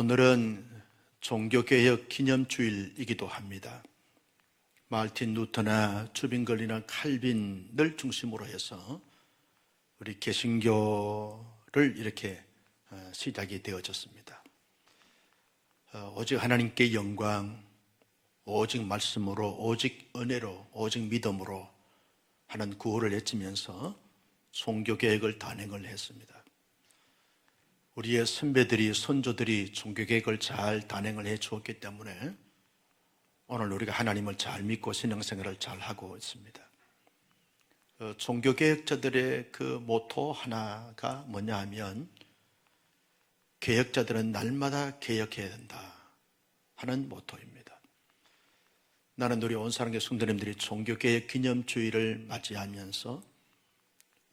오늘은 종교개혁 기념주일이기도 합니다. 마르틴 루터나 주빈걸리나 칼빈을 중심으로 해서 우리 개신교를 이렇게 시작이 되어졌습니다. 오직 하나님께 영광, 오직 말씀으로, 오직 은혜로, 오직 믿음으로 하는 구호를 외치면서 종교개혁을 단행을 했습니다. 우리의 선배들이, 선조들이 종교개혁을 잘 단행을 해 주었기 때문에 오늘 우리가 하나님을 잘 믿고 신앙생활을 잘 하고 있습니다. 종교개혁자들의 그 모토 하나가 뭐냐 하면 개혁자들은 날마다 개혁해야 된다 하는 모토입니다. 나는 우리 온사랑교회 성도님들이 종교개혁 기념주의를 맞이하면서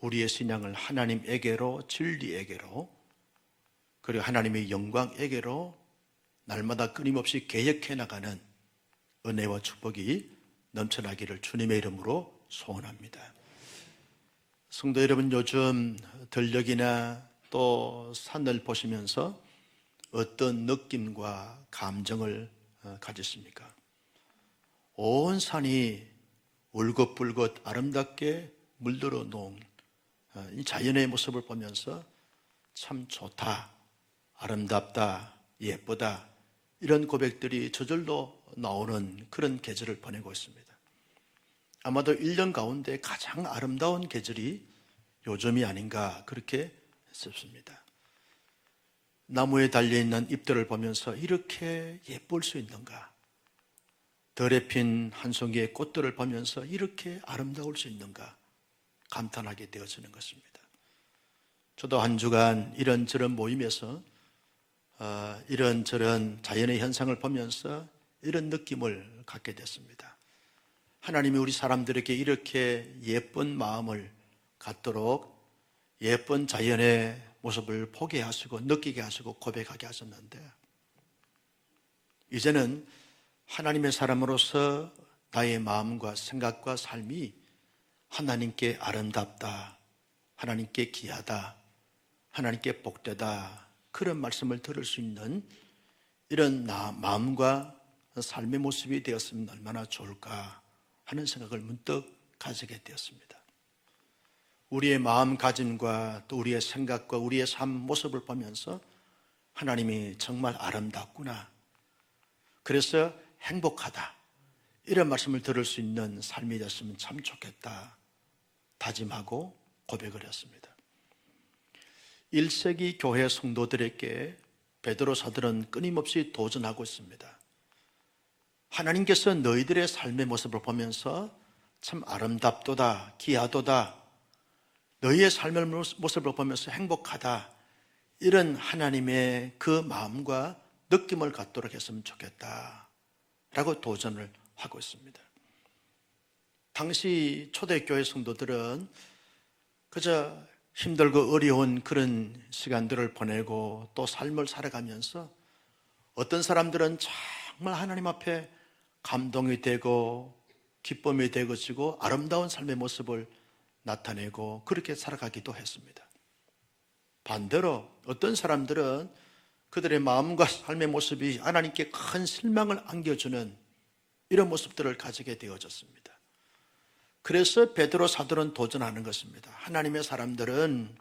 우리의 신앙을 하나님에게로, 진리에게로, 그리고 하나님의 영광에게로 날마다 끊임없이 개혁해 나가는 은혜와 축복이 넘쳐나기를 주님의 이름으로 소원합니다. 성도 여러분, 요즘 들녘이나 또 산을 보시면서 어떤 느낌과 감정을 가지십니까? 온 산이 울긋불긋 아름답게 물들어 놓은 이 자연의 모습을 보면서 참 좋다, 아름답다, 예쁘다, 이런 고백들이 저절로 나오는 그런 계절을 보내고 있습니다. 아마도 1년 가운데 가장 아름다운 계절이 요즘이 아닌가 그렇게 싶습니다. 나무에 달려있는 잎들을 보면서 이렇게 예쁠 수 있는가? 덜에 핀 한 송이의 꽃들을 보면서 이렇게 아름다울 수 있는가? 감탄하게 되어지는 것입니다. 저도 한 주간 이런저런 모임에서 이런저런 자연의 현상을 보면서 이런 느낌을 갖게 됐습니다. 하나님이 우리 사람들에게 이렇게 예쁜 마음을 갖도록 예쁜 자연의 모습을 보게 하시고 느끼게 하시고 고백하게 하셨는데, 이제는 하나님의 사람으로서 나의 마음과 생각과 삶이 하나님께 아름답다, 하나님께 귀하다, 하나님께 복되다, 그런 말씀을 들을 수 있는 이런 마음과 삶의 모습이 되었으면 얼마나 좋을까 하는 생각을 문득 가지게 되었습니다. 우리의 마음가짐과 또 우리의 생각과 우리의 삶 모습을 보면서 하나님이 정말 아름답구나, 그래서 행복하다, 이런 말씀을 들을 수 있는 삶이 됐으면 참 좋겠다 다짐하고 고백을 했습니다. 1세기 교회 성도들에게 베드로 사도는 끊임없이 도전하고 있습니다. 하나님께서 너희들의 삶의 모습을 보면서 참 아름답도다, 귀하도다, 너희의 삶의 모습을 보면서 행복하다, 이런 하나님의 그 마음과 느낌을 갖도록 했으면 좋겠다 라고 도전을 하고 있습니다. 당시 초대교회 성도들은 그저 힘들고 어려운 그런 시간들을 보내고 또 삶을 살아가면서 어떤 사람들은 정말 하나님 앞에 감동이 되고 기쁨이 되어지고 아름다운 삶의 모습을 나타내고 그렇게 살아가기도 했습니다. 반대로 어떤 사람들은 그들의 마음과 삶의 모습이 하나님께 큰 실망을 안겨주는 이런 모습들을 가지게 되어졌습니다. 그래서 베드로 사도는 도전하는 것입니다. 하나님의 사람들은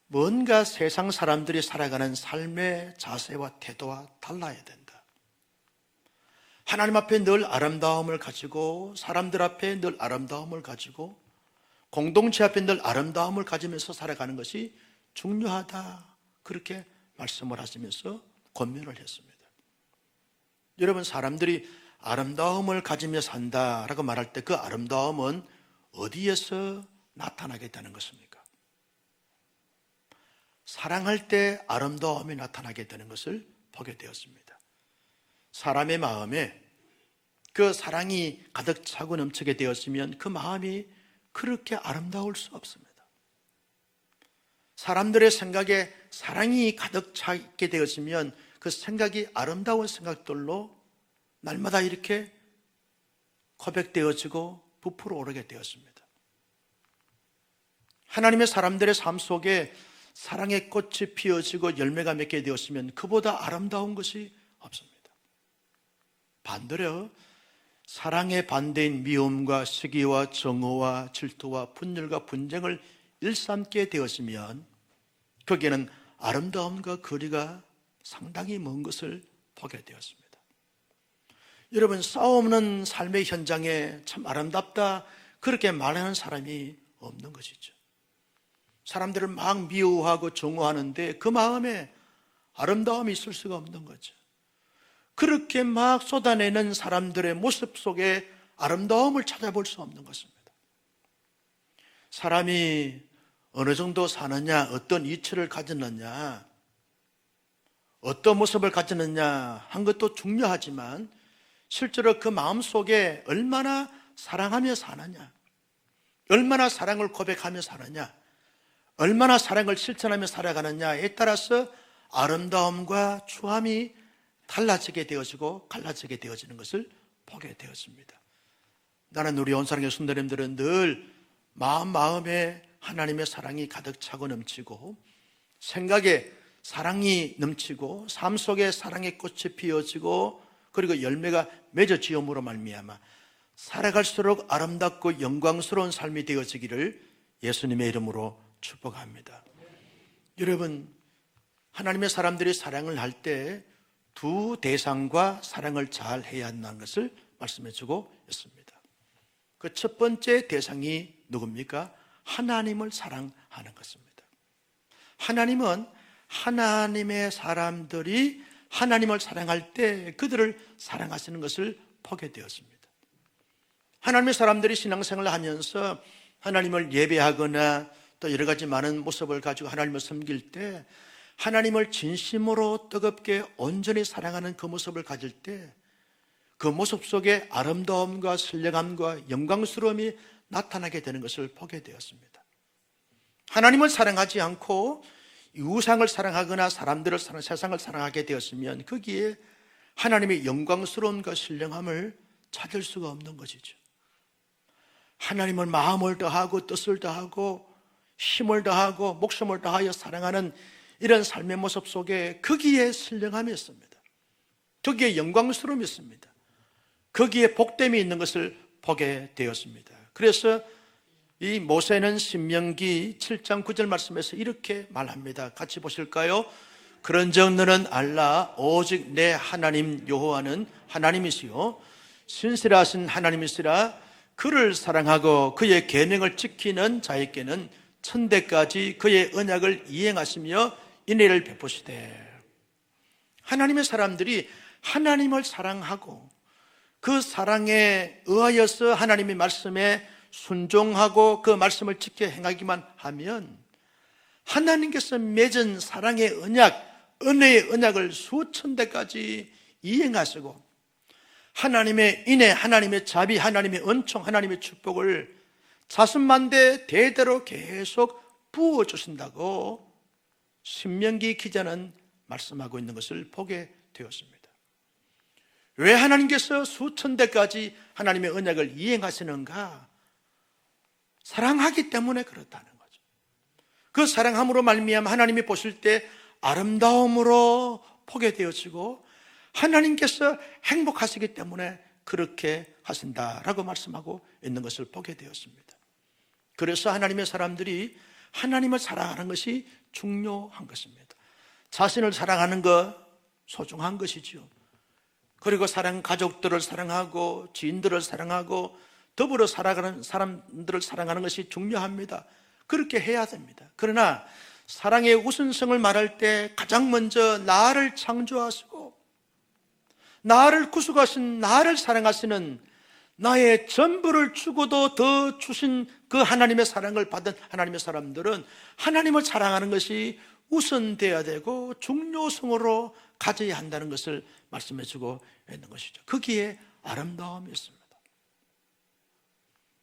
뭔가 세상 사람들이 살아가는 삶의 자세와 태도와 달라야 된다. 하나님 앞에 늘 아름다움을 가지고, 사람들 앞에 늘 아름다움을 가지고, 공동체 앞에 늘 아름다움을 가지면서 살아가는 것이 중요하다, 그렇게 말씀을 하시면서 권면을 했습니다. 여러분, 사람들이 아름다움을 가지며 산다라고 말할 때 그 아름다움은 어디에서 나타나게 되는 것입니까? 사랑할 때 아름다움이 나타나게 되는 것을 보게 되었습니다. 사람의 마음에 그 사랑이 가득 차고 넘치게 되었으면 그 마음이 그렇게 아름다울 수 없습니다. 사람들의 생각에 사랑이 가득 차게 되었으면 그 생각이 아름다운 생각들로 날마다 이렇게 고백되어지고 부풀어 오르게 되었습니다. 하나님의 사람들의 삶 속에 사랑의 꽃이 피어지고 열매가 맺게 되었으면 그보다 아름다운 것이 없습니다. 반대로 사랑의 반대인 미움과 시기와 정오와 질투와 분열과 분쟁을 일삼게 되었으면 거기에는 아름다움과 거리가 상당히 먼 것을 보게 되었습니다. 여러분, 싸움없는 삶의 현장에 참 아름답다 그렇게 말하는 사람이 없는 것이죠. 사람들을 막 미워하고 정오하는데 그 마음에 아름다움이 있을 수가 없는 거죠. 그렇게 막 쏟아내는 사람들의 모습 속에 아름다움을 찾아볼 수 없는 것입니다. 사람이 어느 정도 사느냐, 어떤 이치를 가졌느냐, 어떤 모습을 가졌느냐 한 것도 중요하지만 실제로 그 마음 속에 얼마나 사랑하며 사느냐, 얼마나 사랑을 고백하며 사느냐, 얼마나 사랑을 실천하며 살아가느냐에 따라서 아름다움과 추함이 달라지게 되어지고 갈라지게 되어지는 것을 보게 되었습니다. 나는 우리 온사랑의 성도님들은 늘 마음에 하나님의 사랑이 가득 차고 넘치고 생각에 사랑이 넘치고 삶 속에 사랑의 꽃이 피어지고 그리고 열매가 맺어지음으로 말미암아 살아갈수록 아름답고 영광스러운 삶이 되어지기를 예수님의 이름으로 축복합니다. 여러분, 하나님의 사람들이 사랑을 할 때 두 대상과 사랑을 잘 해야 한다는 것을 말씀해 주고 있습니다. 그 첫 번째 대상이 누굽니까? 하나님을 사랑하는 것입니다. 하나님은 하나님의 사람들이 하나님을 사랑할 때 그들을 사랑하시는 것을 보게 되었습니다. 하나님의 사람들이 신앙생활을 하면서 하나님을 예배하거나 또 여러 가지 많은 모습을 가지고 하나님을 섬길 때 하나님을 진심으로 뜨겁게 온전히 사랑하는 그 모습을 가질 때 그 모습 속에 아름다움과 선량함과 영광스러움이 나타나게 되는 것을 보게 되었습니다. 하나님을 사랑하지 않고 우상을 사랑하거나 사람들을 세상을 사랑하게 되었으면 거기에 하나님의 영광스러움과 신령함을 찾을 수가 없는 것이죠. 하나님을 마음을 다하고 뜻을 다하고 힘을 다하고 목숨을 다하여 사랑하는 이런 삶의 모습 속에 거기에 신령함이 있습니다. 거기에 영광스러움이 있습니다. 거기에 복됨이 있는 것을 보게 되었습니다. 그래서 이 모세는 신명기 7장 9절 말씀에서 이렇게 말합니다. 같이 보실까요? 그런즉 너는 알라 오직 내 하나님 여호와는 하나님이시요 신실하신 하나님이시라. 그를 사랑하고 그의 계명을 지키는 자에게는 천대까지 그의 언약을 이행하시며 인애를 베푸시되. 하나님의 사람들이 하나님을 사랑하고 그 사랑에 의하여서 하나님의 말씀에 순종하고 그 말씀을 지켜 행하기만 하면 하나님께서 맺은 사랑의 언약, 은혜의 언약을 수천 대까지 이행하시고 하나님의 인애, 하나님의 자비, 하나님의 은총, 하나님의 축복을 자순만대 대대로 계속 부어주신다고 신명기 기자는 말씀하고 있는 것을 보게 되었습니다. 왜 하나님께서 수천 대까지 하나님의 언약을 이행하시는가? 사랑하기 때문에 그렇다는 거죠. 그 사랑함으로 말미암아 하나님이 보실 때 아름다움으로 보게 되어지고 하나님께서 행복하시기 때문에 그렇게 하신다라고 말씀하고 있는 것을 보게 되었습니다. 그래서 하나님의 사람들이 하나님을 사랑하는 것이 중요한 것입니다. 자신을 사랑하는 것 소중한 것이죠. 그리고 가족들을 사랑하고 지인들을 사랑하고 더불어 살아가는 사람들을 사랑하는 것이 중요합니다. 그렇게 해야 됩니다. 그러나 사랑의 우선성을 말할 때 가장 먼저 나를 창조하시고 나를 구속하신 나를 사랑하시는 나의 전부를 주고도 더 주신 그 하나님의 사랑을 받은 하나님의 사람들은 하나님을 사랑하는 것이 우선되어야 되고 중요성으로 가져야 한다는 것을 말씀해 주고 있는 것이죠. 거기에 아름다움이 있습니다.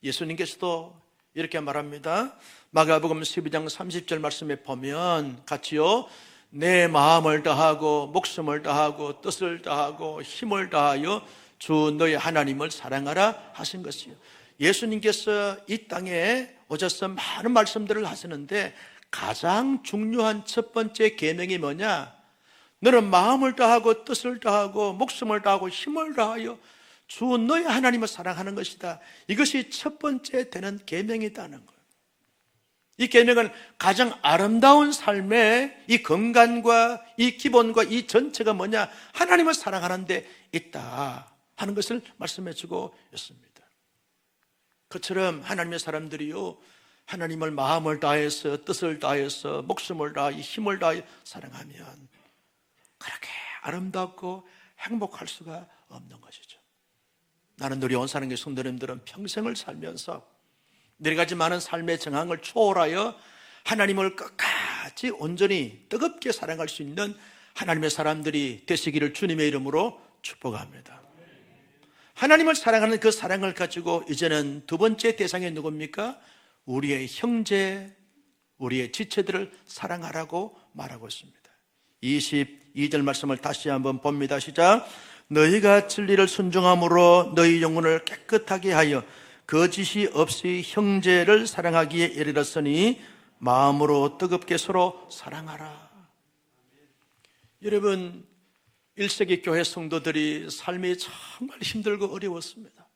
예수님께서도 이렇게 말합니다. 마가복음 12장 30절 말씀에 보면 같이요, 내 마음을 다하고 목숨을 다하고 뜻을 다하고 힘을 다하여 주 너의 하나님을 사랑하라 하신 것이요. 예수님께서 이 땅에 오셔서 많은 말씀들을 하시는데 가장 중요한 첫 번째 계명이 뭐냐? 너는 마음을 다하고 뜻을 다하고 목숨을 다하고 힘을 다하여 주 너의 하나님을 사랑하는 것이다. 이것이 첫 번째 되는 계명이다는 거예요. 이 계명은 가장 아름다운 삶의 이 건강과 이 기본과 이 전체가 뭐냐? 하나님을 사랑하는 데 있다 하는 것을 말씀해 주고 있습니다. 그처럼 하나님의 사람들이요, 하나님을 마음을 다해서 뜻을 다해서 목숨을 다하여 힘을 다하여 사랑하면 그렇게 아름답고 행복할 수가 없는 것이죠. 나는 우리 온사랑교회 성도님들은 평생을 살면서 네 가지 많은 삶의 정황을 초월하여 하나님을 끝까지 온전히 뜨겁게 사랑할 수 있는 하나님의 사람들이 되시기를 주님의 이름으로 축복합니다. 하나님을 사랑하는 그 사랑을 가지고 이제는 두 번째 대상이 누굽니까? 우리의 형제, 우리의 지체들을 사랑하라고 말하고 있습니다. 22절 말씀을 다시 한번 봅니다. 시작. 너희가 진리를 순종함으로 너희 영혼을 깨끗하게 하여 거짓이 없이 형제를 사랑하기에 이르렀으니 마음으로 뜨겁게 서로 사랑하라. 여러분, 1세기 교회 성도들이 삶이 정말 힘들고 어려웠습니다.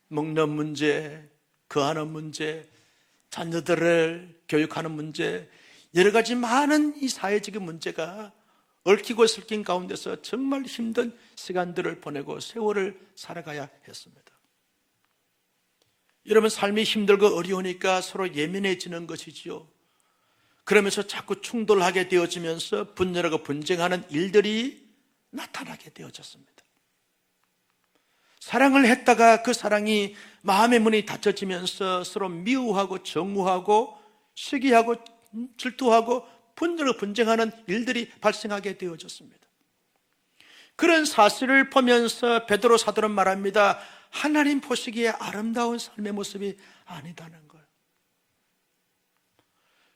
먹는 문제, 거하는 문제, 자녀들을 교육하는 문제, 여러 가지 많은 이 사회적인 문제가 얽히고 설킨 가운데서 정말 힘든 시간들을 보내고 세월을 살아가야 했습니다. 여러분, 삶이 힘들고 어려우니까 서로 예민해지는 것이지요. 그러면서 자꾸 충돌하게 되어지면서 분열하고 분쟁하는 일들이 나타나게 되어졌습니다. 사랑을 했다가 그 사랑이 마음의 문이 닫혀지면서 서로 미워하고 정오하고 시기하고 질투하고 분열하고 분쟁하는 일들이 발생하게 되어졌습니다. 그런 사실을 보면서 베드로 사도는 말합니다. 하나님 보시기에 아름다운 삶의 모습이 아니다는 거예요.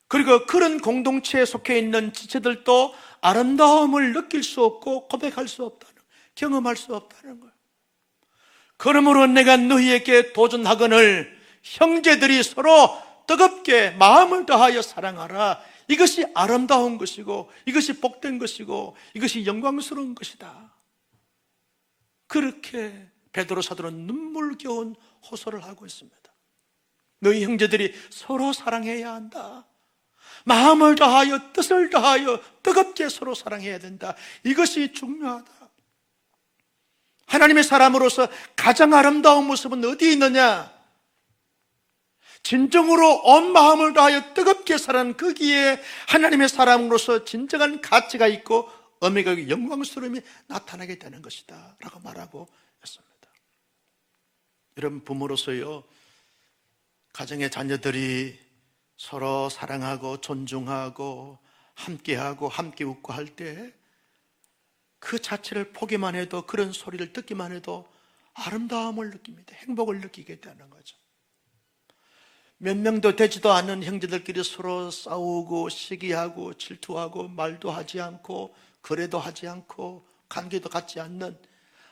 그리고 그런 공동체에 속해 있는 지체들도 아름다움을 느낄 수 없고 고백할 수 없다는, 경험할 수 없다는 거예요. 그러므로 내가 너희에게 도전하거늘 형제들이 서로 뜨겁게 마음을 다하여 사랑하라. 이것이 아름다운 것이고 이것이 복된 것이고 이것이 영광스러운 것이다. 그렇게 베드로 사도는 눈물겨운 호소를 하고 있습니다. 너희 형제들이 서로 사랑해야 한다. 마음을 다하여 뜻을 다하여 뜨겁게 서로 사랑해야 된다. 이것이 중요하다. 하나님의 사람으로서 가장 아름다운 모습은 어디에 있느냐? 진정으로 온 마음을 다하여 뜨겁게 사랑하는 거기에 하나님의 사람으로서 진정한 가치가 있고 의미가 영광스러움이 나타나게 되는 것이다 라고 말하고 있습니다. 여러분, 부모로서요, 가정의 자녀들이 서로 사랑하고 존중하고 함께하고 함께 웃고 할 때 그 자체를 보기만 해도, 그런 소리를 듣기만 해도 아름다움을 느낍니다. 행복을 느끼게 되는 거죠. 몇 명도 되지도 않는 형제들끼리 서로 싸우고 시기하고 질투하고 말도 하지 않고 거래도 하지 않고 관계도 갖지 않는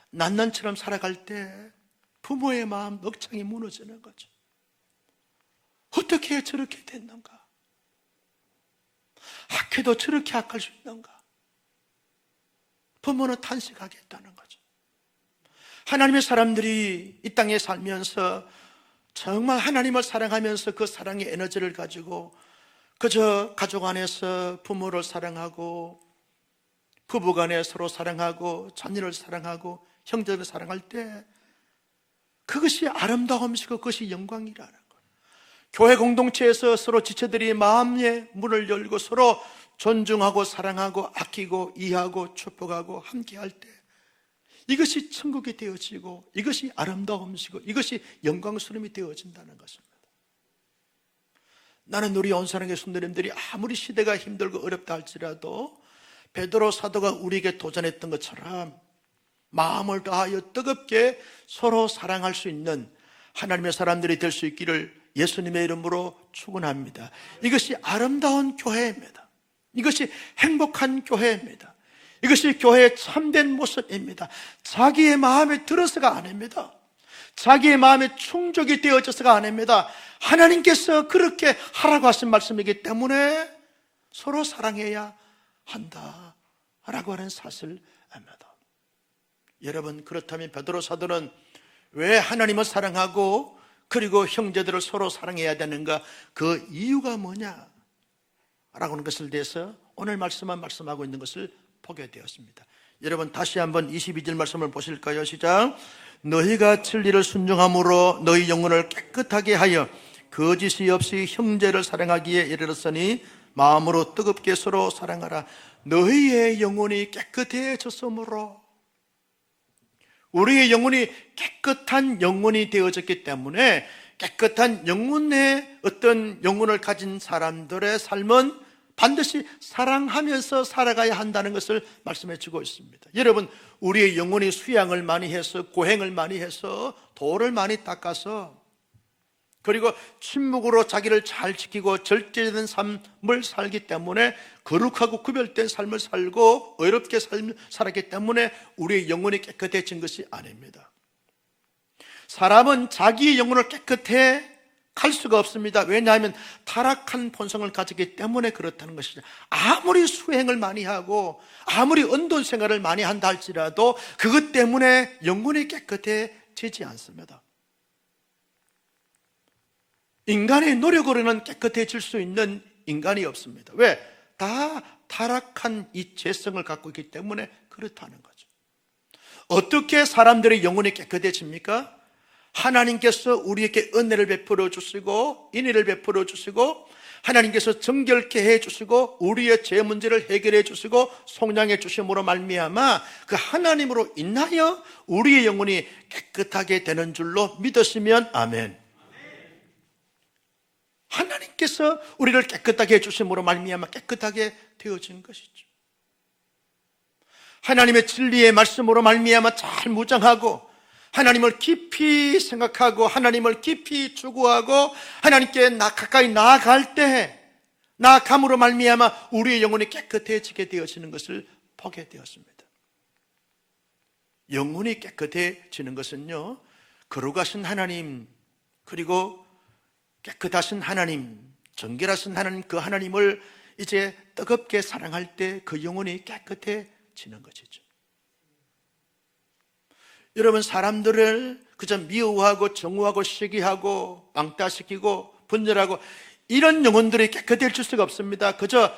난난처럼 살아갈 때 부모의 마음 넉창이 무너지는 거죠. 어떻게 저렇게 됐는가? 악해도 저렇게 악할 수 있는가? 부모는 탄식하겠다는 거죠. 하나님의 사람들이 이 땅에 살면서 정말 하나님을 사랑하면서 그 사랑의 에너지를 가지고 그저 가족 안에서 부모를 사랑하고 부부간에 서로 사랑하고 자녀를 사랑하고 형제를 사랑할 때 그것이 아름다움이고 그것이 영광이라는 거예요. 교회 공동체에서 서로 지체들이 마음의 문을 열고 서로 존중하고 사랑하고 아끼고 이해하고 축복하고 함께할 때 이것이 천국이 되어지고 이것이 아름다움이고 이것이 영광스러움이 되어진다는 것입니다. 나는 우리 온사랑의 성도님들이 아무리 시대가 힘들고 어렵다 할지라도 베드로 사도가 우리에게 도전했던 것처럼 마음을 다하여 뜨겁게 서로 사랑할 수 있는 하나님의 사람들이 될 수 있기를 예수님의 이름으로 축원합니다. 이것이 아름다운 교회입니다. 이것이 행복한 교회입니다. 이것이 교회의 참된 모습입니다. 자기의 마음에 들어서가 아닙니다. 자기의 마음에 충족이 되어져서가 아닙니다. 하나님께서 그렇게 하라고 하신 말씀이기 때문에 서로 사랑해야 한다라고 하는 사실입니다. 여러분, 그렇다면 베드로 사도는 왜 하나님을 사랑하고 그리고 형제들을 서로 사랑해야 되는가? 그 이유가 뭐냐? 라고 하는 것을 대해서 오늘 말씀만 말씀하고 있는 것을 보게 되었습니다. 여러분, 다시 한번 22절 말씀을 보실까요? 시작. 너희가 진리를 순종함으로 너희 영혼을 깨끗하게 하여 거짓이 없이 형제를 사랑하기에 이르렀으니 마음으로 뜨겁게 서로 사랑하라. 너희의 영혼이 깨끗해졌으므로, 우리의 영혼이 깨끗한 영혼이 되어졌기 때문에 깨끗한 영혼의 어떤 영혼을 가진 사람들의 삶은 반드시 사랑하면서 살아가야 한다는 것을 말씀해 주고 있습니다. 여러분, 우리의 영혼이 수양을 많이 해서, 고행을 많이 해서, 도를 많이 닦아서, 그리고 침묵으로 자기를 잘 지키고 절제된 삶을 살기 때문에, 거룩하고 구별된 삶을 살고 의롭게 살았기 때문에 우리의 영혼이 깨끗해진 것이 아닙니다. 사람은 자기의 영혼을 깨끗해 갈 수가 없습니다. 왜냐하면 타락한 본성을 가지기 때문에 그렇다는 것이죠. 아무리 수행을 많이 하고 아무리 언돈 생활을 많이 한다 할지라도 그것 때문에 영혼이 깨끗해지지 않습니다. 인간의 노력으로는 깨끗해질 수 있는 인간이 없습니다. 왜? 다 타락한 이 죄성을 갖고 있기 때문에 그렇다는 거죠. 어떻게 사람들의 영혼이 깨끗해집니까? 하나님께서 우리에게 은혜를 베풀어 주시고 인의를 베풀어 주시고 하나님께서 정결케 해 주시고 우리의 죄 문제를 해결해 주시고 속량해 주심으로 말미암아 그 하나님으로 인하여 우리의 영혼이 깨끗하게 되는 줄로 믿으시면 아멘. 하나님께서 우리를 깨끗하게 해주심으로 말미암아 깨끗하게 되어진 것이죠. 하나님의 진리의 말씀으로 말미암아 잘 무장하고 하나님을 깊이 생각하고 하나님을 깊이 추구하고 하나님께 가까이 나아갈 때 나아감으로 말미암아 우리의 영혼이 깨끗해지게 되어지는 것을 보게 되었습니다. 영혼이 깨끗해지는 것은요, 거룩하신 하나님, 그리고 깨끗하신 하나님, 정결하신 하나님, 그 하나님을 이제 뜨겁게 사랑할 때 그 영혼이 깨끗해지는 것이죠. 여러분, 사람들을 그저 미워하고 정오하고 시기하고 왕따시키고 분열하고 이런 영혼들이 깨끗해질 수가 없습니다. 그저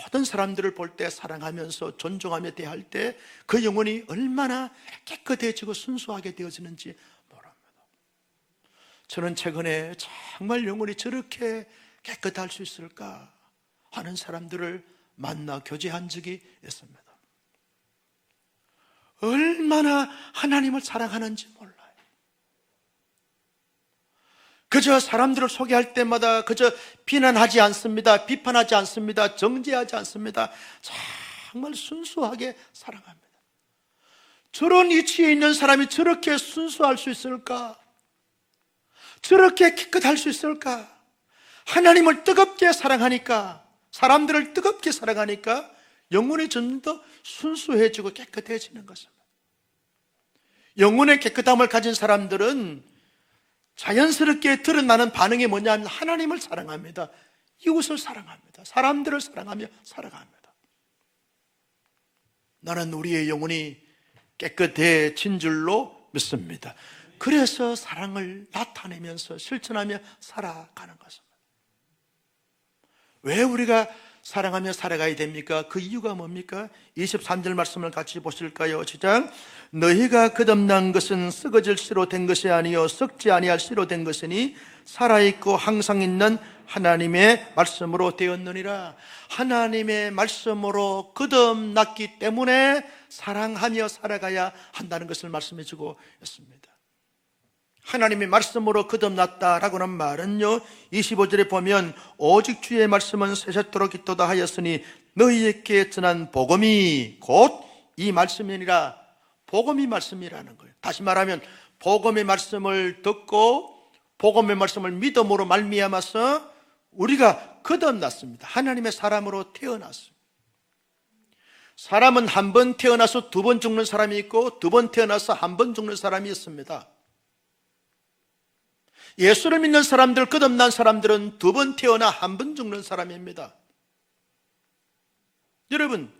모든 사람들을 볼 때 사랑하면서 존중하며 대할 때 그 영혼이 얼마나 깨끗해지고 순수하게 되어지는지 모릅니다. 저는 최근에 정말 영혼이 저렇게 깨끗할 수 있을까 하는 사람들을 만나 교제한 적이 있습니다. 얼마나 하나님을 사랑하는지 몰라요. 그저 사람들을 소개할 때마다 그저 비난하지 않습니다. 비판하지 않습니다. 정죄하지 않습니다. 정말 순수하게 사랑합니다. 저런 위치에 있는 사람이 저렇게 순수할 수 있을까? 저렇게 깨끗할 수 있을까? 하나님을 뜨겁게 사랑하니까, 사람들을 뜨겁게 사랑하니까 영혼이 좀 더 순수해지고 깨끗해지는 것입니다. 영혼의 깨끗함을 가진 사람들은 자연스럽게 드러나는 반응이 뭐냐면 하나님을 사랑합니다. 이웃을 사랑합니다. 사람들을 사랑하며 살아갑니다. 나는 우리의 영혼이 깨끗해진 줄로 믿습니다. 그래서 사랑을 나타내면서 실천하며 살아가는 것입니다. 왜 우리가 사랑하며 살아가야 됩니까? 그 이유가 뭡니까? 23절 말씀을 같이 보실까요? 시작. 너희가 거듭난 것은 썩어질 씨로 된 것이 아니요 썩지 아니할 씨로 된 것이니 살아있고 항상 있는 하나님의 말씀으로 되었느니라. 하나님의 말씀으로 거듭났기 때문에 사랑하며 살아가야 한다는 것을 말씀해 주고 있습니다. 하나님의 말씀으로 거듭났다라고 하는 말은요, 25절에 보면 오직 주의 말씀은 세세토록 있도다 하였으니 너희에게 전한 복음이 곧 이 말씀이니라. 복음이 말씀이라는 거예요. 다시 말하면 복음의 말씀을 듣고 복음의 말씀을 믿음으로 말미암아서 우리가 거듭났습니다. 하나님의 사람으로 태어났습니다. 사람은 한 번 태어나서 두 번 죽는 사람이 있고 두 번 태어나서 한 번 죽는 사람이 있습니다. 예수를 믿는 사람들, 거듭난 사람들은 두 번 태어나 한 번 죽는 사람입니다. 여러분,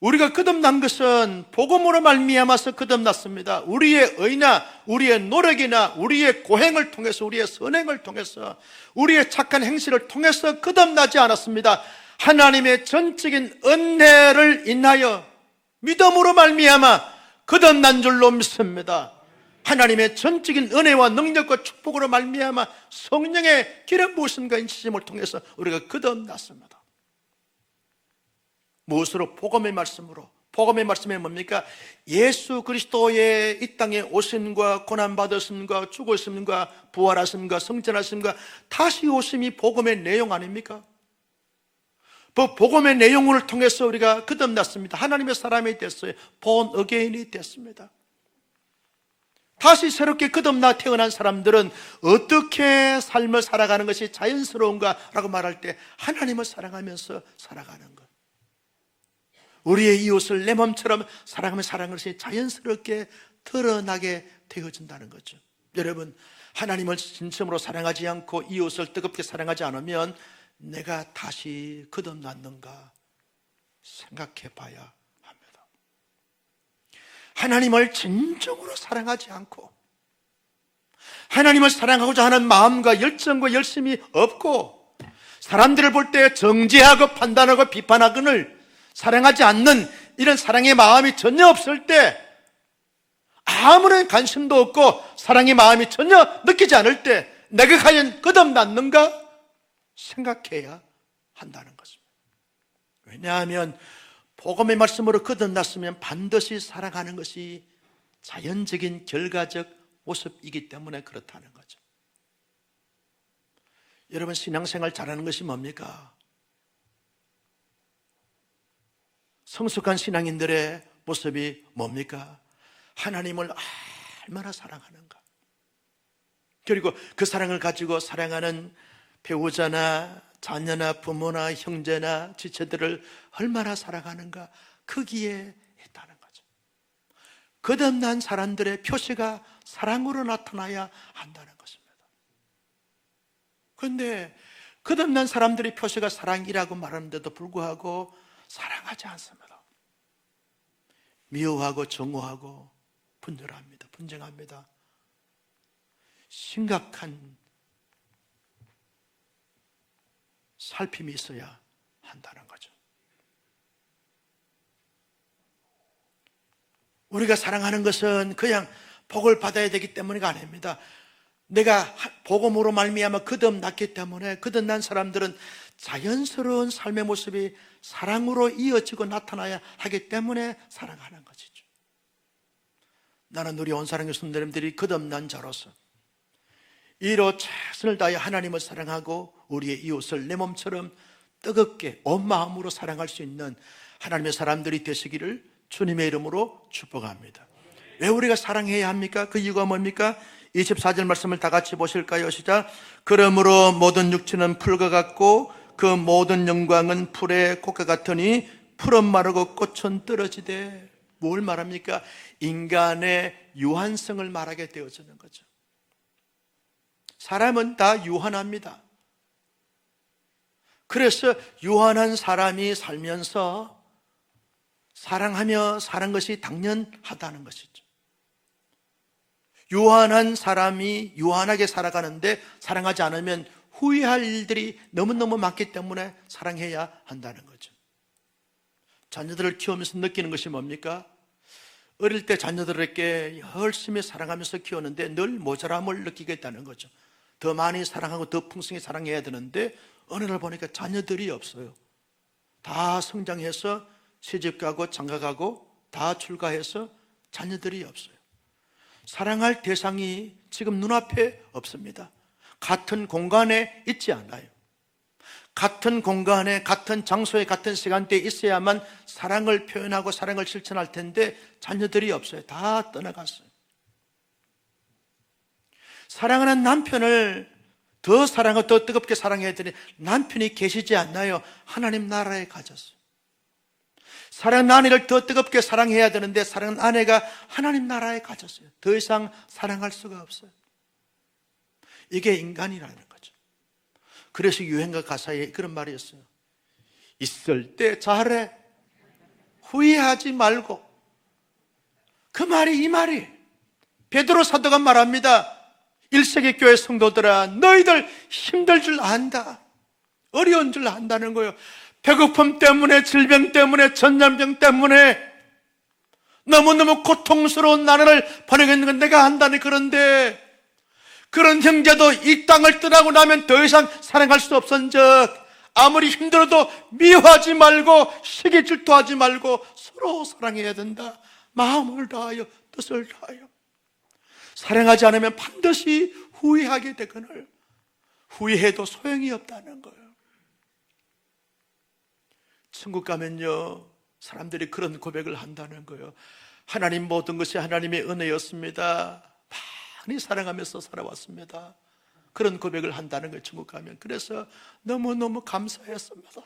우리가 거듭난 것은 복음으로 말미암아서 거듭났습니다. 우리의 의나 우리의 노력이나 우리의 고행을 통해서, 우리의 선행을 통해서, 우리의 착한 행실을 통해서 거듭나지 않았습니다. 하나님의 전적인 은혜를 인하여 믿음으로 말미암아 거듭난 줄로 믿습니다. 하나님의 전적인 은혜와 능력과 축복으로 말미암아 성령의 기름 부으심과 인치심을 통해서 우리가 거듭났습니다. 무엇으로? 복음의 말씀으로. 복음의 말씀이 뭡니까? 예수 그리스도의 이 땅에 오심과 고난받으심과 죽으심과 부활하심과 성전하심과 다시 오심이 복음의 내용 아닙니까? 복음의 내용을 통해서 우리가 거듭났습니다. 하나님의 사람이 됐어요. born again이 됐습니다. 다시 새롭게 거듭나 태어난 사람들은 어떻게 삶을 살아가는 것이 자연스러운가 라고 말할 때 하나님을 사랑하면서 살아가는 것, 우리의 이웃을 내 몸처럼 사랑하며 사랑하는 것이 자연스럽게 드러나게 되어진다는 거죠. 여러분, 하나님을 진심으로 사랑하지 않고 이웃을 뜨겁게 사랑하지 않으면 내가 다시 거듭났는가 생각해 봐야 합니다. 하나님을 진정으로 사랑하지 않고 하나님을 사랑하고자 하는 마음과 열정과 열심이 없고 사람들을 볼 때 정죄하고 판단하고 비판하거늘 사랑하지 않는 이런 사랑의 마음이 전혀 없을 때, 아무런 관심도 없고 사랑의 마음이 전혀 느끼지 않을 때 내가 과연 거듭났는가 생각해야 한다는 것입니다. 왜냐하면 복음의 말씀으로 거듭났으면 반드시 사랑하는 것이 자연적인 결과적 모습이기 때문에 그렇다는 거죠. 여러분, 신앙생활 잘하는 것이 뭡니까? 성숙한 신앙인들의 모습이 뭡니까? 하나님을 얼마나 사랑하는가, 그리고 그 사랑을 가지고 사랑하는 배우자나 자녀나 부모나 형제나 지체들을 얼마나 사랑하는가, 거기에 있다는 거죠. 거듭난 사람들의 표시가 사랑으로 나타나야 한다는 것입니다. 그런데 거듭난 사람들의 표시가 사랑이라고 말하는데도 불구하고 사랑하지 않습니다. 미워하고 정오하고 분열합니다. 분쟁합니다. 심각한 살핌이 있어야 한다는 거죠. 우리가 사랑하는 것은 그냥 복을 받아야 되기 때문이 아닙니다. 내가 복음으로 말미암아 거듭났기 때문에 거듭난 사람들은 자연스러운 삶의 모습이 사랑으로 이어지고 나타나야 하기 때문에 사랑하는 것이죠. 나는 우리 온사랑의 성도님들이 거듭난 자로서 이로 최선을 다해 하나님을 사랑하고 우리의 이웃을 내 몸처럼 뜨겁게 온 마음으로 사랑할 수 있는 하나님의 사람들이 되시기를 주님의 이름으로 축복합니다. 왜 우리가 사랑해야 합니까? 그 이유가 뭡니까? 24절 말씀을 다 같이 보실까요? 시작. 그러므로 모든 육체는 풀과 같고 그 모든 영광은 풀의 꽃과 같으니 풀은 마르고 꽃은 떨어지되. 뭘 말합니까? 인간의 유한성을 말하게 되어지는 거죠. 사람은 다 유한합니다. 그래서 유한한 사람이 살면서 사랑하며 사는 것이 당연하다는 것이죠. 유한한 사람이 유한하게 살아가는데 사랑하지 않으면 후회할 일들이 너무너무 많기 때문에 사랑해야 한다는 거죠. 자녀들을 키우면서 느끼는 것이 뭡니까? 어릴 때 자녀들에게 열심히 사랑하면서 키우는데 늘 모자람을 느끼겠다는 거죠. 더 많이 사랑하고 더 풍성히 사랑해야 되는데 어느 날 보니까 자녀들이 없어요. 다 성장해서 시집가고 장가가고 다 출가해서 자녀들이 없어요. 사랑할 대상이 지금 눈앞에 없습니다. 같은 공간에 있지 않아요. 같은 공간에, 같은 장소에, 같은 시간대에 있어야만 사랑을 표현하고 사랑을 실천할 텐데 자녀들이 없어요. 다 떠나갔어요. 사랑하는 남편을 더 사랑하고 더 뜨겁게 사랑해야 되니 남편이 계시지 않나요? 하나님 나라에 가졌어요. 사랑하는 아내를 더 뜨겁게 사랑해야 되는데 사랑하는 아내가 하나님 나라에 가졌어요. 더 이상 사랑할 수가 없어요. 이게 인간이라는 거죠. 그래서 유행가 가사에 그런 말이 있어요. 있을 때 잘해, 후회하지 말고. 그 말이 이 말이 베드로 사도가 말합니다. 1세기 교회 성도들아, 너희들 힘들 줄 안다. 어려운 줄 안다는 거예요. 배고픔 때문에, 질병 때문에, 전염병 때문에 너무너무 고통스러운 나날을 보내고 있는 건 내가 안다니. 그런데 그런 형제도 이 땅을 떠나고 나면 더 이상 사랑할 수 없은즉 아무리 힘들어도 미워하지 말고 시기 질투하지 말고 서로 사랑해야 된다. 마음을 다하여 뜻을 다하여. 사랑하지 않으면 반드시 후회하게 되거늘 후회해도 소용이 없다는 거예요. 천국 가면요, 사람들이 그런 고백을 한다는 거예요. 하나님, 모든 것이 하나님의 은혜였습니다. 많이 사랑하면서 살아왔습니다. 그런 고백을 한다는 거예요, 천국 가면. 그래서 너무너무 감사했습니다.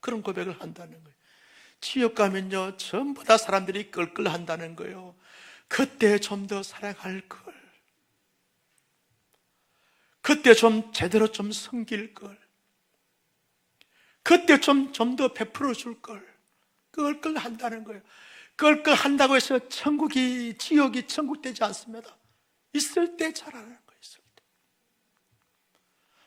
그런 고백을 한다는 거예요. 지옥 가면요, 전부 다 사람들이 끌끌한다는 거예요. 그때 좀 더 사랑할 걸. 그때 좀 제대로 좀 섬길 걸. 그때 좀 더 베풀어 줄 걸. 끌끌 한다는 거예요. 끌끌 한다고 해서 천국이, 지옥이 천국 되지 않습니다. 있을 때 잘하는 거예요. 있을 때.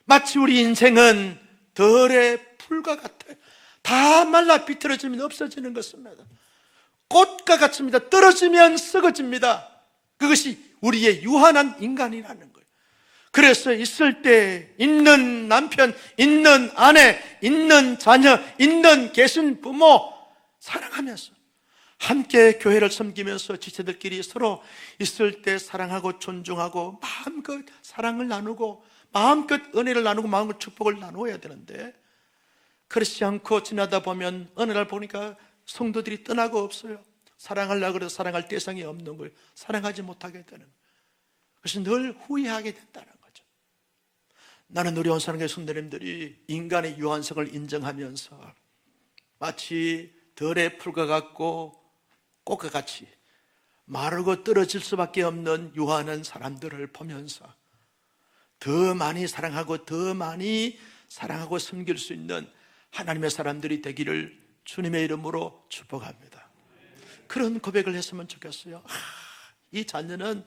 마치 우리 인생은 덜의 풀과 같아요. 다 말라 비틀어지면 없어지는 것입니다. 꽃과 같습니다. 떨어지면 썩어집니다. 그것이 우리의 유한한 인간이라는 거예요. 그래서 있을 때 있는 남편, 있는 아내, 있는 자녀, 있는 계신 부모 사랑하면서 함께 교회를 섬기면서 지체들끼리 서로 있을 때 사랑하고 존중하고 마음껏 사랑을 나누고 마음껏 은혜를 나누고 마음껏 축복을 나누어야 되는데, 그렇지 않고 지나다 보면 어느 날 보니까 성도들이 떠나고 없어요. 사랑하려고 해도 사랑할 대상이 없는 거예요. 사랑하지 못하게 되는 거예요. 그래서 늘 후회하게 된다는 거죠. 나는 우리 온산교회 성도님들이 인간의 유한성을 인정하면서 마치 덜의 풀과 같고 꽃과 같이 마르고 떨어질 수밖에 없는 유한한 사람들을 보면서 더 많이 사랑하고 더 많이 사랑하고 섬길 수 있는 하나님의 사람들이 되기를 주님의 이름으로 축복합니다. 그런 고백을 했으면 좋겠어요. 이 자녀는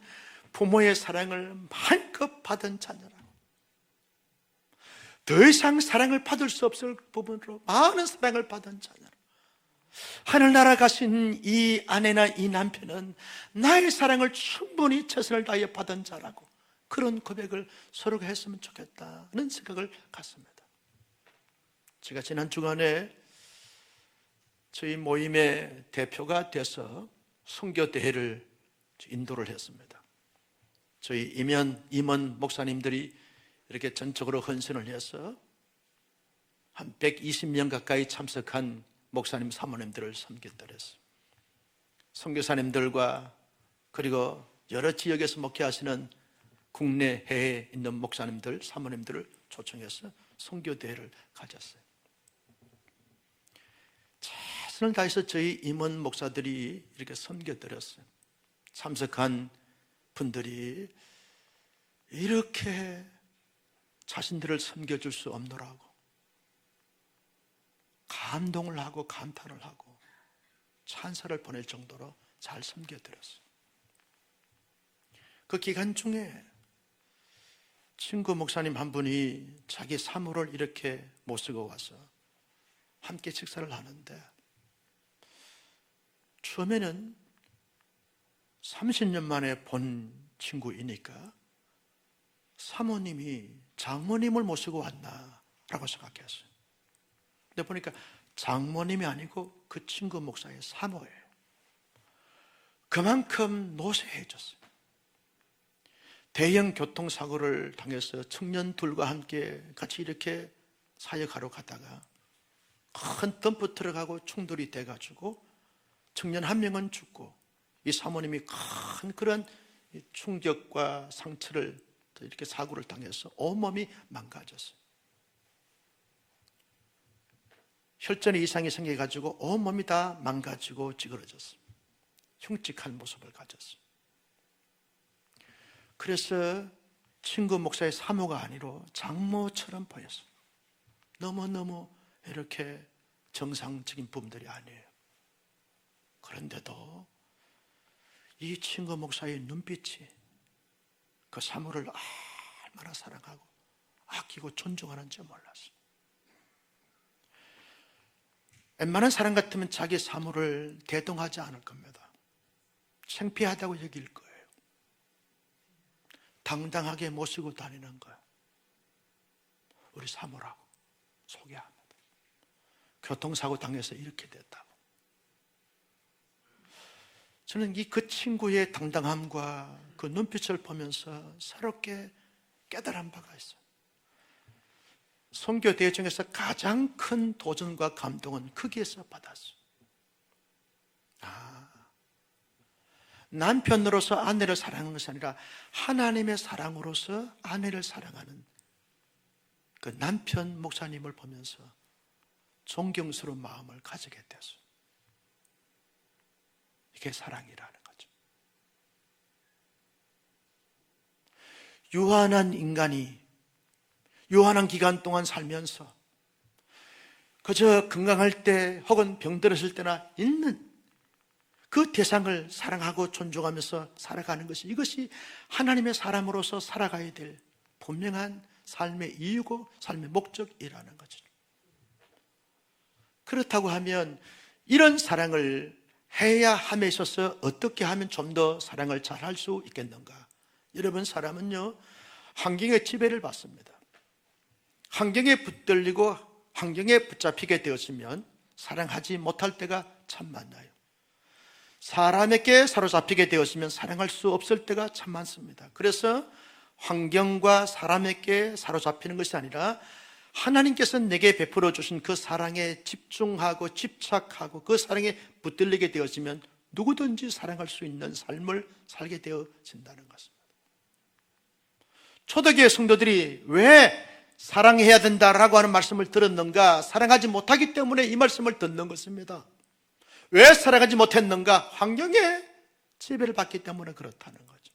부모의 사랑을 마음껏 받은 자녀라고. 더 이상 사랑을 받을 수 없을 부분으로 많은 사랑을 받은 자녀라고. 하늘나라 가신 이 아내나 이 남편은 나의 사랑을 충분히 최선을 다해 받은 자라고. 그런 고백을 서로가 했으면 좋겠다는 생각을 갖습니다. 제가 지난 주간에 저희 모임의 대표가 돼서 선교대회를 인도를 했습니다. 저희 임원 목사님들이 이렇게 전적으로 헌신을 해서 한 120명 가까이 참석한 목사님 사모님들을 섬겼더랬어요. 선교사님들과 그리고 여러 지역에서 목회하시는 국내 해외에 있는 목사님들, 사모님들을 초청해서 선교대회를 가졌어요. 최선을 다해서 저희 임원 목사들이 이렇게 섬겨드렸어요. 참석한 분들이 이렇게 자신들을 섬겨줄 수 없노라고 감동을 하고 감탄을 하고 찬사를 보낼 정도로 잘 섬겨드렸어요. 그 기간 중에 친구 목사님 한 분이 자기 사모를 이렇게 모시고 와서 함께 식사를 하는데, 처음에는 30년 만에 본 친구이니까 사모님이 장모님을 모시고 왔나라고 생각했어요. 근데 보니까 장모님이 아니고 그 친구 목사의 사모예요. 그만큼 노쇠해졌어요. 대형 교통사고를 당해서 청년 둘과 함께 같이 이렇게 사역하러 가다가 큰 덤프 트럭하고 충돌이 돼가지고 청년 한 명은 죽고 이 사모님이 큰 그런 충격과 상처를 이렇게 사고를 당해서 온몸이 망가졌어요. 혈전의 이상이 생겨가지고 온몸이 다 망가지고 찌그러졌어요. 흉측한 모습을 가졌어요. 그래서 친구 목사의 사모가 아니로 장모처럼 보였어요. 너무너무 이렇게 정상적인 부분들이 아니에요. 그런데도 이 친구 목사의 눈빛이 그 사모를 얼마나 사랑하고 아끼고 존중하는지 몰랐어요. 웬만한 사람 같으면 자기 사모를 대동하지 않을 겁니다. 창피하다고 여길 거예요. 당당하게 모시고 다니는 거예요. 우리 사모라고 소개합니다. 교통사고 당해서 이렇게 됐다고. 저는 그 친구의 당당함과 그 눈빛을 보면서 새롭게 깨달은 바가 있어요. 선교 대회 중에서 가장 큰 도전과 감동은 거기에서 받았어요. 남편으로서 아내를 사랑하는 것이 아니라 하나님의 사랑으로서 아내를 사랑하는 그 남편 목사님을 보면서 존경스러운 마음을 가지게 됐어요. 이게 사랑이라는 거죠. 유한한 인간이 유한한 기간 동안 살면서 그저 건강할 때 혹은 병들었을 때나 있는 그 대상을 사랑하고 존중하면서 살아가는 것이, 이것이 하나님의 사람으로서 살아가야 될 분명한 삶의 이유고 삶의 목적이라는 거죠. 그렇다고 하면 이런 사랑을 해야 함에 있어서 어떻게 하면 좀 더 사랑을 잘할 수 있겠는가? 여러분, 사람은요 환경의 지배를 받습니다. 환경에 붙들리고 환경에 붙잡히게 되었으면 사랑하지 못할 때가 참 많아요. 사람에게 사로잡히게 되었으면 사랑할 수 없을 때가 참 많습니다. 그래서 환경과 사람에게 사로잡히는 것이 아니라 하나님께서 내게 베풀어 주신 그 사랑에 집중하고 집착하고 그 사랑에 붙들리게 되었으면 누구든지 사랑할 수 있는 삶을 살게 되어진다는 것입니다. 초대교회 성도들이 왜 사랑해야 된다라고 하는 말씀을 들었는가? 사랑하지 못하기 때문에 이 말씀을 듣는 것입니다. 왜 사랑하지 못했는가? 환경에 지배를 받기 때문에 그렇다는 거죠.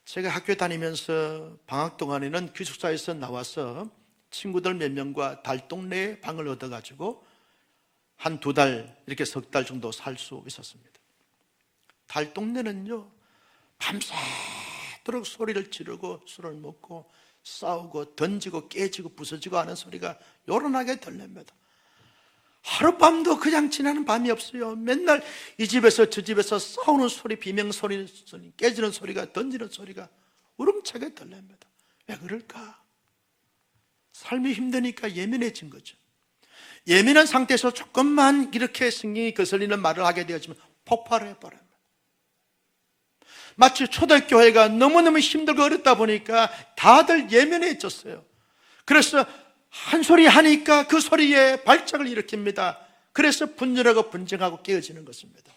제가 학교 다니면서 방학 동안에는 기숙사에서 나와서 친구들 몇 명과 달동네에 방을 얻어가지고 한 2달, 이렇게 3달 정도 살 수 있었습니다. 달동네는요 밤새도록 소리를 지르고 술을 먹고 싸우고 던지고 깨지고 부서지고 하는 소리가 요란하게 들립니다. 하룻밤도 그냥 지나는 밤이 없어요. 맨날 이 집에서 저 집에서 싸우는 소리, 비명소리, 깨지는 소리가, 던지는 소리가 우렁차게 들립니다. 왜 그럴까? 삶이 힘드니까 예민해진 거죠. 예민한 상태에서 조금만 이렇게 신경이 거슬리는 말을 하게 되어지면 폭발해 버립니다. 마치 초대교회가 너무너무 힘들고 어렵다 보니까 다들 예민해졌어요. 그래서 한 소리 하니까 그 소리에 발작을 일으킵니다. 그래서 분열하고 분쟁하고 깨어지는 것입니다.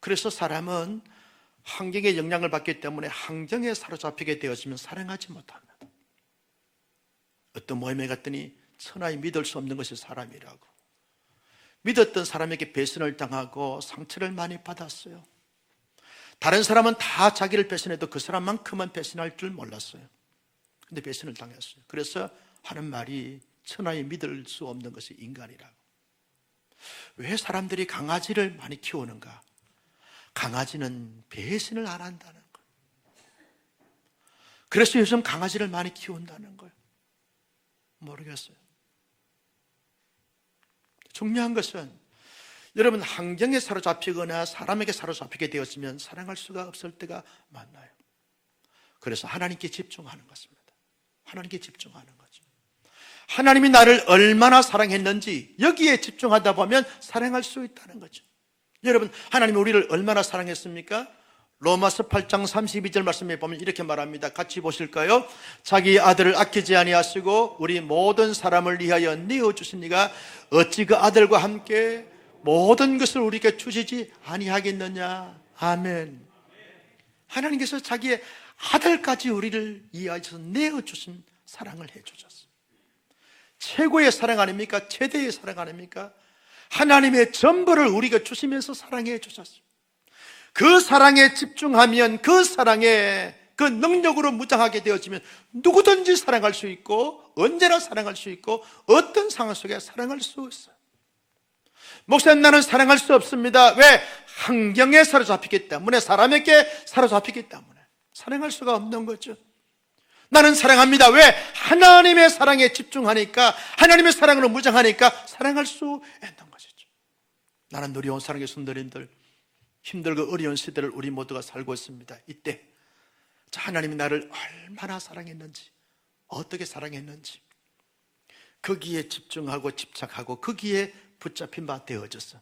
그래서 사람은 환경의 영향을 받기 때문에 환경에 사로잡히게 되어지면 사랑하지 못합니다. 어떤 모임에 갔더니 천하에 믿을 수 없는 것이 사람이라고. 믿었던 사람에게 배신을 당하고 상처를 많이 받았어요. 다른 사람은 다 자기를 배신해도 그 사람만큼은 배신할 줄 몰랐어요. 근데 배신을 당했어요. 그래서 하는 말이 천하에 믿을 수 없는 것이 인간이라고. 왜 사람들이 강아지를 많이 키우는가? 강아지는 배신을 안 한다는 거예요. 그래서 요즘 강아지를 많이 키운다는 거예요. 모르겠어요. 중요한 것은 여러분, 환경에 사로잡히거나 사람에게 사로잡히게 되었으면 사랑할 수가 없을 때가 많아요. 그래서 하나님께 집중하는 것입니다. 하나님께 집중하는 거죠. 하나님이 나를 얼마나 사랑했는지 여기에 집중하다 보면 사랑할 수 있다는 거죠. 여러분, 하나님이 우리를 얼마나 사랑했습니까? 로마서 8장 32절 말씀에 보면 이렇게 말합니다. 같이 보실까요? 자기 아들을 아끼지 아니하시고 우리 모든 사람을 위하여 내어주신 이가 어찌 그 아들과 함께 모든 것을 우리에게 주시지 아니하겠느냐. 아멘. 하나님께서 자기의 아들까지 우리를 위하여서 내어주신 사랑을 해주셨어요. 최고의 사랑 아닙니까? 최대의 사랑 아닙니까? 하나님의 전부를 우리가 주시면서 사랑해 주셨어요. 그 사랑에 집중하면 그 사랑에 그 능력으로 무장하게 되어지면 누구든지 사랑할 수 있고 언제나 사랑할 수 있고 어떤 상황 속에 사랑할 수 있어요. 목사님, 나는 사랑할 수 없습니다. 왜? 환경에 사로잡히기 때문에, 사람에게 사로잡히기 때문에 사랑할 수가 없는 거죠. 나는 사랑합니다. 왜? 하나님의 사랑에 집중하니까, 하나님의 사랑으로 무장하니까 사랑할 수 있는 것이죠. 나는 누리온 사랑의 성도님들, 힘들고 어려운 시대를 우리 모두가 살고 있습니다. 이때 하나님이 나를 얼마나 사랑했는지, 어떻게 사랑했는지 거기에 집중하고 집착하고 거기에 붙잡힌 바 되어져서,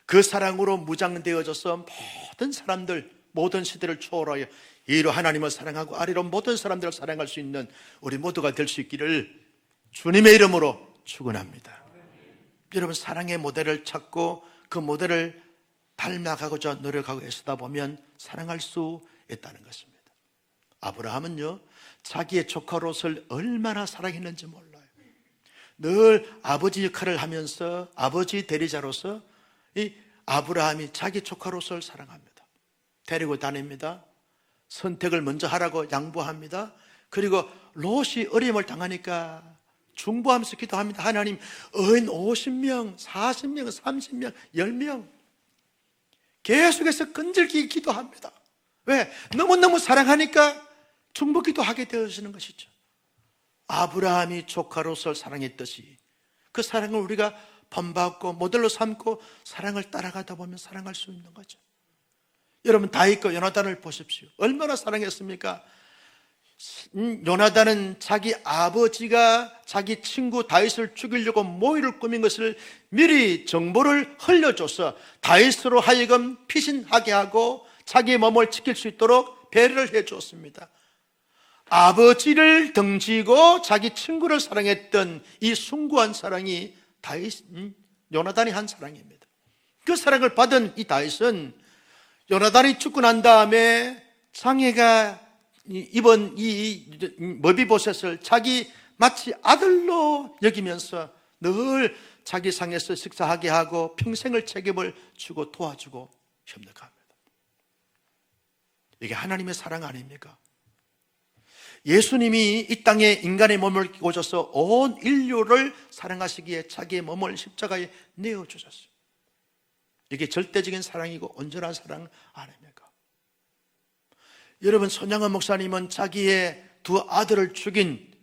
그 사랑으로 무장되어져서 모든 사람들, 모든 시대를 초월하여 이로 하나님을 사랑하고 아래로 모든 사람들을 사랑할 수 있는 우리 모두가 될 수 있기를 주님의 이름으로 축원합니다. 여러분, 사랑의 모델을 찾고 그 모델을 닮아가고자 노력하고 애쓰다 보면 사랑할 수 있다는 것입니다. 아브라함은요, 자기의 조카 롯을 얼마나 사랑했는지 몰라요. 늘 아버지 역할을 하면서 아버지 대리자로서 이 아브라함이 자기 조카 롯을 사랑합니다. 데리고 다닙니다. 선택을 먼저 하라고 양보합니다. 그리고 롯이 어려움을 당하니까 중보하면서 기도합니다. 하나님, 어인 50명, 40명, 30명, 10명 계속해서 끈질기게 기도합니다. 왜? 너무너무 사랑하니까 중보 기도하게 되어지는 것이죠. 아브라함이 조카 롯을 사랑했듯이 그 사랑을 우리가 본받고 모델로 삼고 사랑을 따라가다 보면 사랑할 수 있는 거죠. 여러분, 다윗과 요나단을 보십시오. 얼마나 사랑했습니까? 요나단은 자기 아버지가 자기 친구 다윗을 죽이려고 모의를 꾸민 것을 미리 정보를 흘려줘서 다윗으로 하여금 피신하게 하고 자기의 몸을 지킬 수 있도록 배려를 해주었습니다. 아버지를 등지고 자기 친구를 사랑했던 이 숭고한 사랑이 요나단이 한 사랑입니다. 그 사랑을 받은 이 다윗은 요나단이 죽고 난 다음에 장애가 입은 이 머비보셋을 자기 마치 아들로 여기면서 늘 자기 상에서 식사하게 하고 평생을 책임을 주고 도와주고 협력합니다. 이게 하나님의 사랑 아닙니까? 예수님이 이 땅에 인간의 몸을 끼고 오셔서 온 인류를 사랑하시기에 자기의 몸을 십자가에 내어주셨어요. 이게 절대적인 사랑이고 온전한 사랑 아닙니까? 여러분, 손양원 목사님은 자기의 두 아들을 죽인,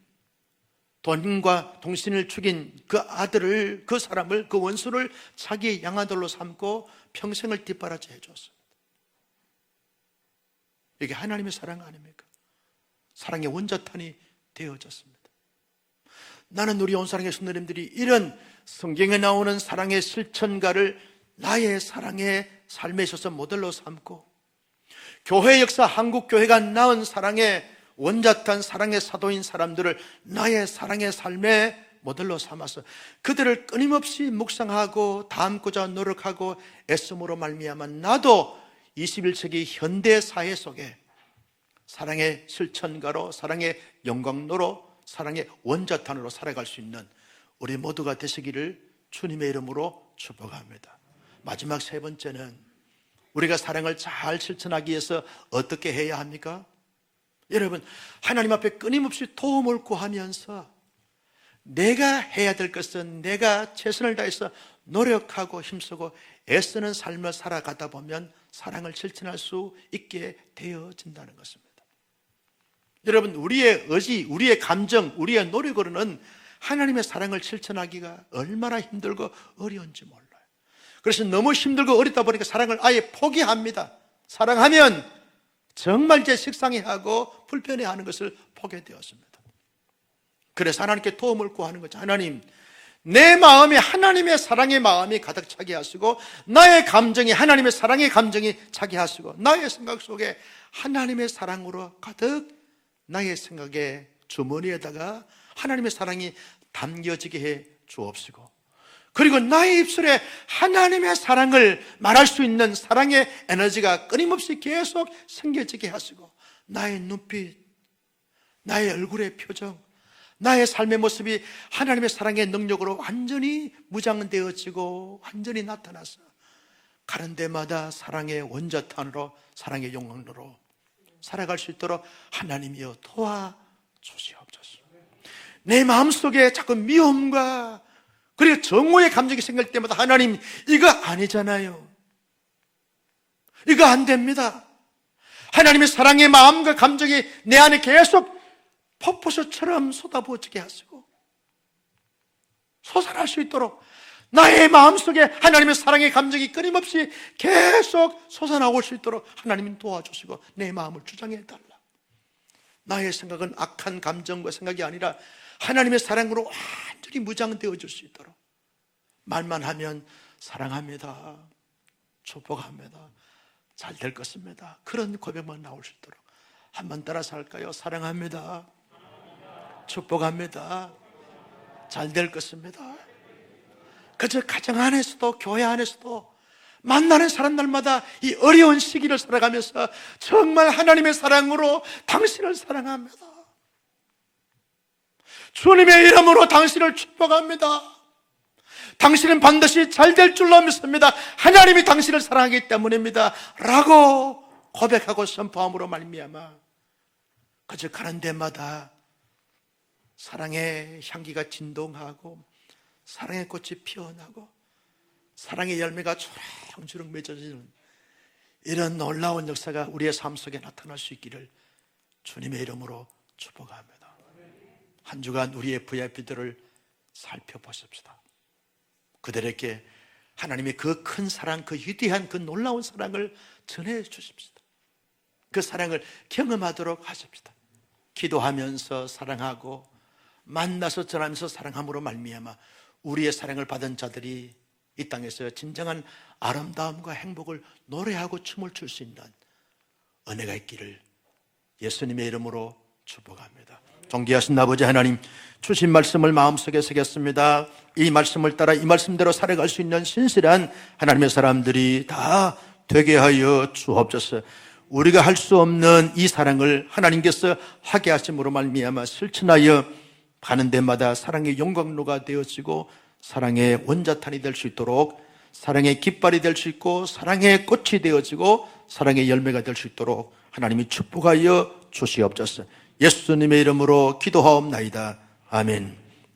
돈과 동신을 죽인 그 아들을, 그 사람을, 그 원수를 자기의 양아들로 삼고 평생을 뒷바라지 해줬습니다. 이게 하나님의 사랑 아닙니까? 사랑의 원자탄이 되어졌습니다. 나는 우리 온사랑의 성도님들이 이런 성경에 나오는 사랑의 실천가를 나의 사랑의 삶에 있어서 모델로 삼고, 교회 역사, 한국 교회가 낳은 사랑의 원자탄, 사랑의 사도인 사람들을 나의 사랑의 삶의 모델로 삼아서 그들을 끊임없이 묵상하고 담고자 노력하고 애씀으로 말미암아 나도 21세기 현대 사회 속에 사랑의 실천가로, 사랑의 영광로로, 사랑의 원자탄으로 살아갈 수 있는 우리 모두가 되시기를 주님의 이름으로 축복합니다. 마지막 세 번째는 우리가 사랑을 잘 실천하기 위해서 어떻게 해야 합니까? 여러분, 하나님 앞에 끊임없이 도움을 구하면서 내가 해야 될 것은 내가 최선을 다해서 노력하고 힘쓰고 애쓰는 삶을 살아가다 보면 사랑을 실천할 수 있게 되어진다는 것입니다. 여러분, 우리의 의지, 우리의 감정, 우리의 노력으로는 하나님의 사랑을 실천하기가 얼마나 힘들고 어려운지 몰라요. 그래서 너무 힘들고 어렵다 보니까 사랑을 아예 포기합니다. 사랑하면 정말 이제 식상해하고 불편해하는 것을 포기해 되었습니다. 그래서 하나님께 도움을 구하는 거죠. 하나님, 내 마음에 하나님의 사랑의 마음이 가득 차게 하시고, 나의 감정이 하나님의 사랑의 감정이 차게 하시고, 나의 생각 속에 하나님의 사랑으로 가득 나의 생각의 주머니에다가 하나님의 사랑이 담겨지게 해 주옵시고, 그리고 나의 입술에 하나님의 사랑을 말할 수 있는 사랑의 에너지가 끊임없이 계속 생겨지게 하시고, 나의 눈빛, 나의 얼굴의 표정, 나의 삶의 모습이 하나님의 사랑의 능력으로 완전히 무장되어지고 완전히 나타나서 가는 데마다 사랑의 원자탄으로, 사랑의 영광으로 살아갈 수 있도록 하나님이여 도와주시옵소서. 내 마음속에 자꾸 미움과 그리고 정오의 감정이 생길 때마다 하나님, 이거 아니잖아요. 이거 안 됩니다. 하나님의 사랑의 마음과 감정이 내 안에 계속 폭포수처럼 쏟아부어지게 하시고 솟아날 수 있도록 나의 마음속에 하나님의 사랑의 감정이 끊임없이 계속 솟아나올 수 있도록 하나님이 도와주시고 내 마음을 주장해달라. 나의 생각은 악한 감정과 생각이 아니라 하나님의 사랑으로 완전히 무장되어질 수 있도록 말만 하면 사랑합니다, 축복합니다, 잘 될 것입니다, 그런 고백만 나올 수 있도록 한번 따라서 할까요? 사랑합니다, 축복합니다, 잘 될 것입니다. 그저 가정 안에서도 교회 안에서도 만나는 사람들마다 이 어려운 시기를 살아가면서 정말 하나님의 사랑으로 당신을 사랑합니다, 주님의 이름으로 당신을 축복합니다, 당신은 반드시 잘 될 줄로 믿습니다, 하나님이 당신을 사랑하기 때문입니다 라고 고백하고 선포함으로 말미암아 그저 가는 데마다 사랑의 향기가 진동하고 사랑의 꽃이 피어나고 사랑의 열매가 주렁주렁 맺어지는 이런 놀라운 역사가 우리의 삶 속에 나타날 수 있기를 주님의 이름으로 축복합니다. 한 주간 우리의 VIP들을 살펴보십시다. 그들에게 하나님의 그 큰 사랑, 그 위대한 그 놀라운 사랑을 전해 주십시다. 그 사랑을 경험하도록 하십시다. 기도하면서 사랑하고 만나서 전하면서 사랑함으로 말미암아 우리의 사랑을 받은 자들이 이 땅에서 진정한 아름다움과 행복을 노래하고 춤을 출 수 있는 은혜가 있기를 예수님의 이름으로 축복합니다. 존귀하신 아버지 하나님, 주신 말씀을 마음속에 새겼습니다. 이 말씀을 따라 이 말씀대로 살아갈 수 있는 신실한 하나님의 사람들이 다 되게 하여 주옵소서. 우리가 할 수 없는 이 사랑을 하나님께서 하게 하심으로 말미암아 실천하여 가는 데마다 사랑의 영광로가 되어지고 사랑의 원자탄이 될 수 있도록, 사랑의 깃발이 될 수 있고 사랑의 꽃이 되어지고 사랑의 열매가 될 수 있도록 하나님이 축복하여 주시옵소서. 예수님의 이름으로 기도하옵나이다. 아멘.